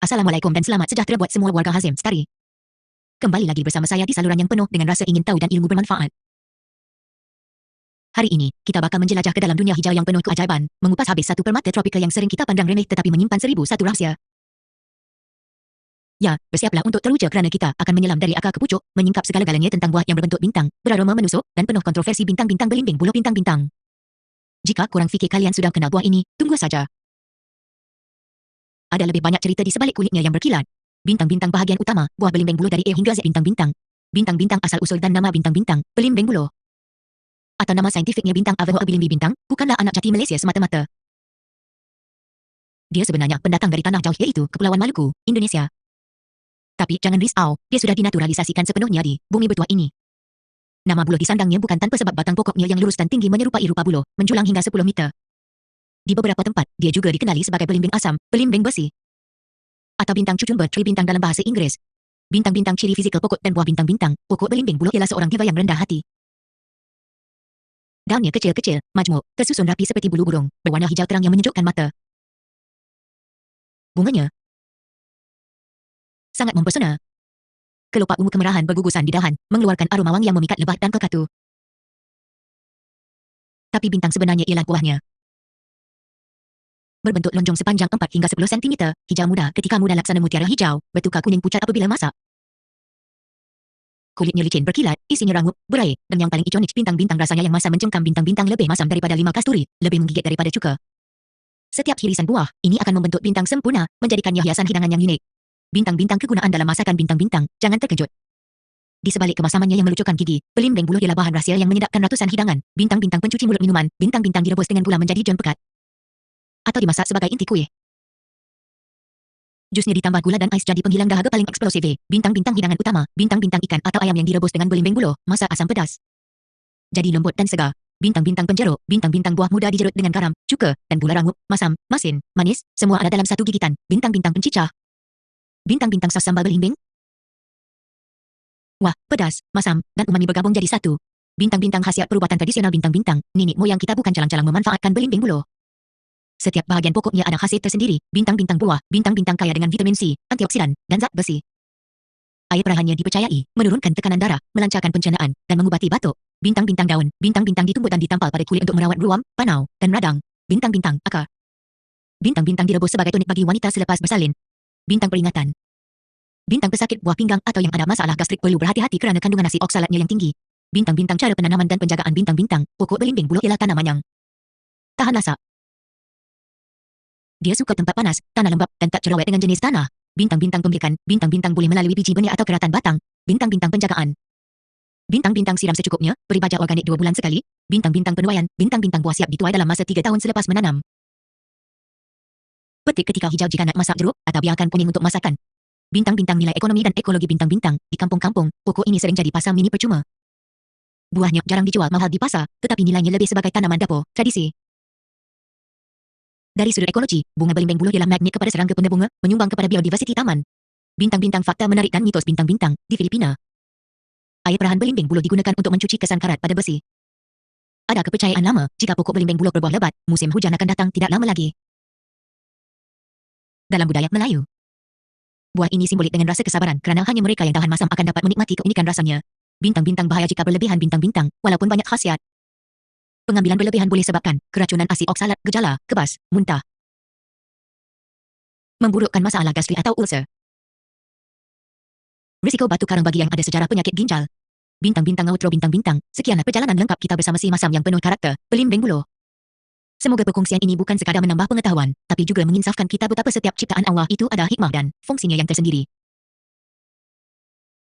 Assalamualaikum dan selamat sejahtera buat semua warga Hazim Stari. Kembali lagi bersama saya di saluran yang penuh dengan rasa ingin tahu dan ilmu bermanfaat. Hari ini, kita bakal menjelajah ke dalam dunia hijau yang penuh keajaiban, mengupas habis satu permata tropikal yang sering kita pandang remeh tetapi menyimpan 1001 rahsia. Ya, bersiaplah untuk teruja kerana kita akan menyelam dari akar ke pucuk, menyingkap segala-galanya tentang buah yang berbentuk bintang, beraroma menusuk, dan penuh kontroversi bintang-bintang belimbing buluh bintang-bintang. Jika kurang fikir kalian sudah kenal buah ini, tunggu saja. Ada lebih banyak cerita di sebalik kulitnya yang berkilat. Bintang-bintang bahagian utama, buah belimbing buluh dari A hingga Z bintang-bintang. Bintang-bintang asal-usul dan nama bintang-bintang, belimbing buluh. Atau nama saintifiknya bintang Avoa belimbing bintang, bukanlah anak jati Malaysia semata-mata. Dia sebenarnya pendatang dari tanah jauh yaitu Kepulauan Maluku, Indonesia. Tapi jangan risau, dia sudah dinaturalisasikan sepenuhnya di bumi bertuah ini. Nama buluh disandangnya bukan tanpa sebab batang pokoknya yang lurus dan tinggi menyerupai rupa buluh, menjulang hingga 10 meter. Di beberapa tempat, dia juga dikenali sebagai belimbing asam, belimbing besi, atau bintang cucumber tree bintang dalam bahasa Inggris. Bintang-bintang ciri fizikal pokok dan buah bintang-bintang, pokok belimbing buluh ialah seorang diva yang rendah hati. Daunnya kecil-kecil, majmuk, tersusun rapi seperti bulu burung, berwarna hijau terang yang menyejukkan mata. Bunganya sangat mempesona. Kelopak ungu kemerahan bergugusan di dahan, mengeluarkan aroma wangi yang memikat lebah dan kakatu. Tapi bintang sebenarnya ialah buahnya. Berbentuk lonjong sepanjang 4 hingga 10 cm, hijau muda ketika muda laksana mutiara hijau, bertukar kuning pucat apabila masak. Kulitnya licin berkilat, isinya rangup, berair, dan yang paling ikonik bintang-bintang rasanya yang masam mencengkam bintang-bintang lebih masam daripada 5 kasturi, lebih menggigit daripada cuka. Setiap irisan buah, ini akan membentuk bintang sempurna, menjadikannya hiasan hidangan yang unik. Bintang-bintang kegunaan dalam masakan bintang-bintang, jangan terkejut. Di sebalik kemasamannya yang melucurkan gigi, belimbing buluh ialah bahan rahsia yang menyedapkan ratusan hidangan, bintang-bintang pencuci mulut minuman, bintang-bintang direbus dengan gula menjadi jam pekat, atau dimasak sebagai inti kuih. Jusnya ditambah gula dan ais jadi penghilang dahaga paling eksplosif. Bintang-bintang hidangan utama, bintang-bintang ikan atau ayam yang direbus dengan belimbing buluh, masak asam pedas, jadi lembut dan segar. Bintang-bintang penjeruk, bintang-bintang buah muda dijerut dengan garam, cuka, dan gula rangup, masam, masin, manis, semua ada dalam satu gigitan. Bintang-bintang pencicah, bintang-bintang sos sambal belimbing. Wah, pedas, masam, dan umami bergabung jadi satu. Bintang-bintang khasiat perubatan tradisional bintang-bintang, nenek moyang kita bukan calang-calang memanfaatkan belimbing buluh. Setiap bahagian pokoknya ada khasiat tersendiri, bintang-bintang buah, bintang-bintang kaya dengan vitamin C, antioksidan, dan zat besi. Air perahannya dipercayai, menurunkan tekanan darah, melancarkan pencernaan, dan mengubati batuk. Bintang-bintang daun, bintang-bintang ditumbuk dan ditampal pada kulit untuk merawat ruam, panau, dan radang. Bintang-bintang akar. Bintang-bintang direbus sebagai tonik bagi wanita selepas bersalin. Bintang peringatan. Bintang pesakit buah pinggang atau yang ada masalah gastrik perlu berhati-hati kerana kandungan nasi oksalatnya yang tinggi. Bintang-bintang cara penanaman dan penjagaan bintang-bintang, pokok belimbing buluh ialah tanaman yang tahan lasak. Dia suka tempat panas, tanah lembap, dan tak cerewet dengan jenis tanah. Bintang-bintang pembiakan, bintang-bintang boleh melalui biji benih atau keratan batang. Bintang-bintang penjagaan. Bintang-bintang siram secukupnya, beri baja organik 2 bulan sekali. Bintang-bintang penuaian, bintang-bintang buah siap dituai dalam masa 3 tahun selepas menanam. Petik ketika hijau jika nak masak jeruk, atau biarkan kuning untuk masakan. Bintang-bintang nilai ekonomi dan ekologi bintang-bintang. Di kampung-kampung, pokok ini sering jadi pasar mini percuma. Buahnya jarang dijual mahal di pasar, tetapi nilainya lebih sebagai tanaman dapur, tradisi. Dari sudut ekologi, bunga belimbing buluh ialah magnet kepada serangga penebunga, menyumbang kepada biodiversiti taman. Bintang-bintang fakta menarik dan mitos bintang-bintang, di Filipina. Air perahan belimbing buluh digunakan untuk mencuci kesan karat pada besi. Ada kepercayaan lama, jika pokok belimbing buluh berbuah lebat, musim hujan akan datang tidak lama lagi. Dalam budaya Melayu, buah ini simbolik dengan rasa kesabaran kerana hanya mereka yang tahan masam akan dapat menikmati keunikan rasanya. Bintang-bintang bahaya jika berlebihan bintang-bintang, walaupun banyak khasiat. Pengambilan berlebihan boleh sebabkan keracunan asid oksalat, gejala, kebas, muntah, memburukkan masalah gastrik atau ulcer. Risiko batu karang bagi yang ada sejarah penyakit ginjal. Bintang-bintang outro bintang-bintang, sekianlah perjalanan lengkap kita bersama si masam yang penuh karakter, belimbing buluh. Semoga perkongsian ini bukan sekadar menambah pengetahuan, tapi juga menginsafkan kita betapa setiap ciptaan Allah itu ada hikmah dan fungsinya yang tersendiri.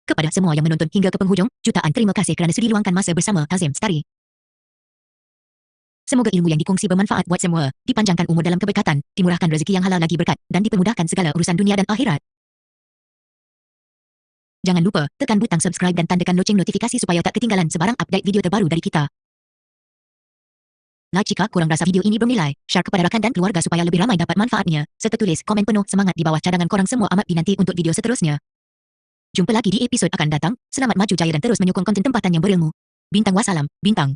Kepada semua yang menonton hingga ke penghujung, jutaan terima kasih kerana sudi luangkan masa bersama Hazim Stari. Semoga ilmu yang dikongsi bermanfaat buat semua, dipanjangkan umur dalam keberkatan, dimurahkan rezeki yang halal lagi berkat, dan dipermudahkan segala urusan dunia dan akhirat. Jangan lupa, tekan butang subscribe dan tandakan loceng notifikasi supaya tak ketinggalan sebarang update video terbaru dari kita. Like jika korang rasa video ini bernilai, share kepada rakan dan keluarga supaya lebih ramai dapat manfaatnya, serta tulis komen penuh semangat di bawah cadangan korang semua amat dinanti untuk video seterusnya. Jumpa lagi di episod akan datang, selamat maju jaya dan terus menyokong konten tempatan yang berilmu. Bintang wassalam, bintang.